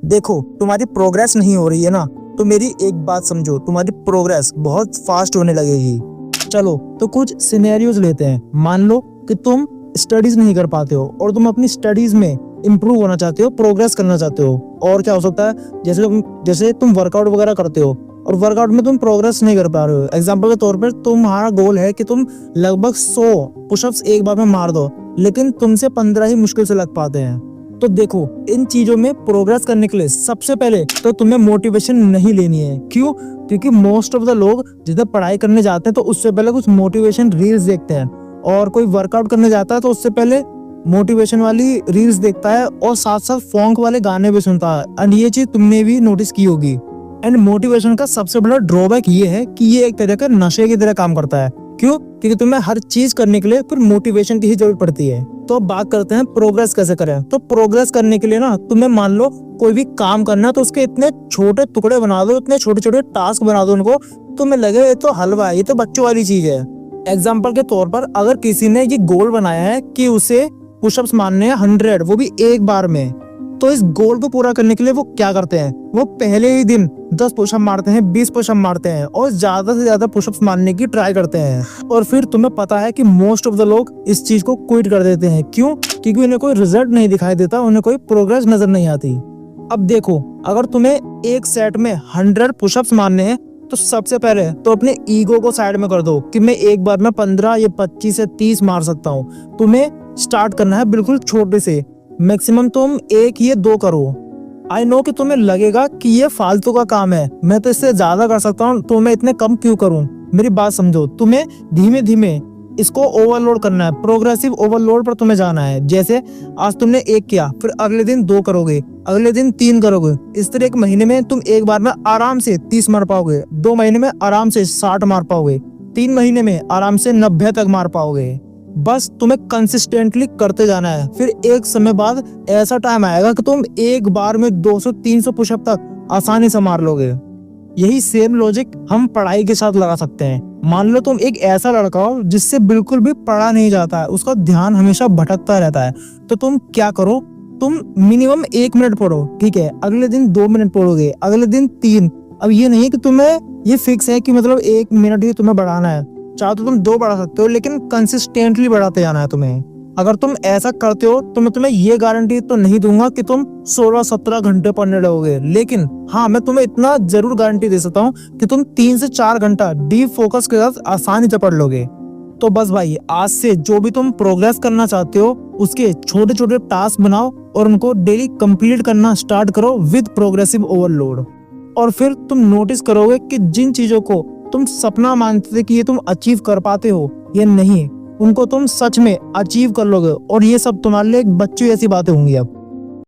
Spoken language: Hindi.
देखो तुम्हारी प्रोग्रेस नहीं हो रही है ना, तो मेरी एक बात समझो, तुम्हारी प्रोग्रेस बहुत फास्ट होने लगेगी। चलो तो कुछ सिनेरियोज लेते हैं। मान लो कि तुम स्टडीज नहीं कर पाते हो और तुम अपनी स्टडीज में इम्प्रूव होना चाहते हो, प्रोग्रेस करना चाहते हो। और क्या हो सकता है, जैसे तुम वर्कआउट वगैरह करते हो और वर्कआउट में तुम प्रोग्रेस नहीं कर पा रहे हो। एग्जाम्पल के तौर पर तुम्हारा गोल है कि तुम लगभग 100 पुशअप्स एक बार में मार दो, लेकिन तुमसे 15 ही मुश्किल से लग पाते हैं। तो देखो, इन चीजों में प्रोग्रेस करने के लिए सबसे पहले तो तुम्हें मोटिवेशन नहीं लेनी है। क्यों? क्योंकि मोस्ट ऑफ द लोग जिधर पढ़ाई करने जाते हैं तो उससे पहले कुछ मोटिवेशन रील्स देखते हैं, और कोई वर्कआउट करने जाता है तो उससे पहले मोटिवेशन वाली रील्स देखता है और साथ साथ फॉन्क वाले गाने भी सुनता है। एंड ये चीज तुमने भी नोटिस की होगी। एंड मोटिवेशन का सबसे बड़ा ड्रॉबैक ये है कि ये एक तरह का नशे की तरह काम करता है। क्यों? क्योंकि तुम्हें हर चीज करने के लिए फिर मोटिवेशन की ही जरूरत पड़ती है। तो अब बात करते हैं प्रोग्रेस कैसे करें। तो प्रोग्रेस करने के लिए ना, तुम्हें मान लो कोई भी काम करना है तो उसके इतने छोटे टुकड़े बना दो, इतने छोटे छोटे टास्क बना दो उनको, तुम्हें लगे ये तो हलवा है, ये तो बच्चों वाली चीज है। एग्जाम्पल के तौर पर अगर किसी ने ये गोल बनाया है कि उसे पुशअप्स मारने हैं 100, वो भी एक बार में, तो इस गोल को पूरा करने के लिए वो क्या करते हैं, वो पहले ही दिन 10 पुशअप मारते हैं, 20 पुशअप मारते हैं और ज्यादा से ज्यादा पुशअप्स मारने की ट्राई करते हैं। और फिर तुम्हें पता है कि मोस्ट ऑफ द लोग इस चीज को क्विट कर देते हैं। क्यों? क्योंकि उन्हें कोई रिजल्ट नहीं दिखाई देता, उन्हें कोई प्रोग्रेस नजर नहीं आती। अब देखो, अगर तुम्हें एक सेट में 100 पुशअप्स मारने हैं तो सबसे पहले तो अपने ईगो को साइड में कर दो कि मैं एक बार में 15 या 25 या 30 मार सकता हूँ। तुम्हें स्टार्ट करना है बिल्कुल छोटे से, मैक्सिमम तुम 1 या 2 करो। आई नो कि तुम्हें लगेगा कि ये फालतू का काम है, मैं तो इससे ज्यादा कर सकता हूँ, तो मैं इतने कम क्यों करूँ। मेरी बात समझो, तुम्हें धीमे धीमे इसको ओवरलोड करना है, प्रोग्रेसिव ओवरलोड पर तुम्हें जाना है। जैसे आज तुमने 1 किया, फिर अगले दिन 2 करोगे, अगले दिन 3 करोगे। इस तरह 1 महीने में तुम एक बार में आराम से 30 मार पाओगे, 2 महीने में आराम से 60 मार पाओगे, 3 महीने में आराम से 90 तक मार पाओगे। बस तुम्हें कंसिस्टेंटली करते जाना है। फिर एक समय बाद ऐसा टाइम आएगा कि तुम एक बार में 200-300 पुशअप तक आसानी से मार लोगे। यही सेम लॉजिक हम पढ़ाई के साथ लगा सकते हैं। मान लो तुम एक ऐसा लड़का हो जिससे बिल्कुल भी पढ़ा नहीं जाता है, उसका ध्यान हमेशा भटकता रहता है, तो तुम क्या करो, तुम मिनिमम 1 मिनट पढ़ो, ठीक है, अगले दिन 2 मिनट पढ़ोगे, अगले दिन 3। अब ये नहीं कि तुम्हें ये फिक्स है कि मतलब 1 मिनट ही तुम्हें बढ़ाना है, चाहे तो तुम 2 बढ़ा सकते हो, लेकिन कंसिस्टेंटली बढ़ाते जाना है तुम्हें। अगर तुम ऐसा करते हो तो मैं तुम्हें ये गारंटी तो नहीं दूंगा कि तुम 16-17 घंटे पढ़ने लगोगे, लेकिन हाँ, मैं तुम्हें इतना जरूर गारंटी दे सकता हूँ कि तुम 3 से 4 घंटा डीप फोकस के साथ आसानी से पढ़ लोगे। तो बस भाई, आज से जो भी तुम प्रोग्रेस करना चाहते हो उसके छोटे छोटे टास्क बनाओ और उनको डेली कंप्लीट करना स्टार्ट करो विद प्रोग्रेसिव ओवरलोड। और फिर तुम नोटिस करोगे कि जिन चीजों को तुम सपना मानते थे कि ये तुम अचीव कर पाते हो या नहीं, उनको तुम सच में अचीव कर लोगे, और ये सब तुम्हारे लिए एक बच्चे जैसी बातें होंगी अब।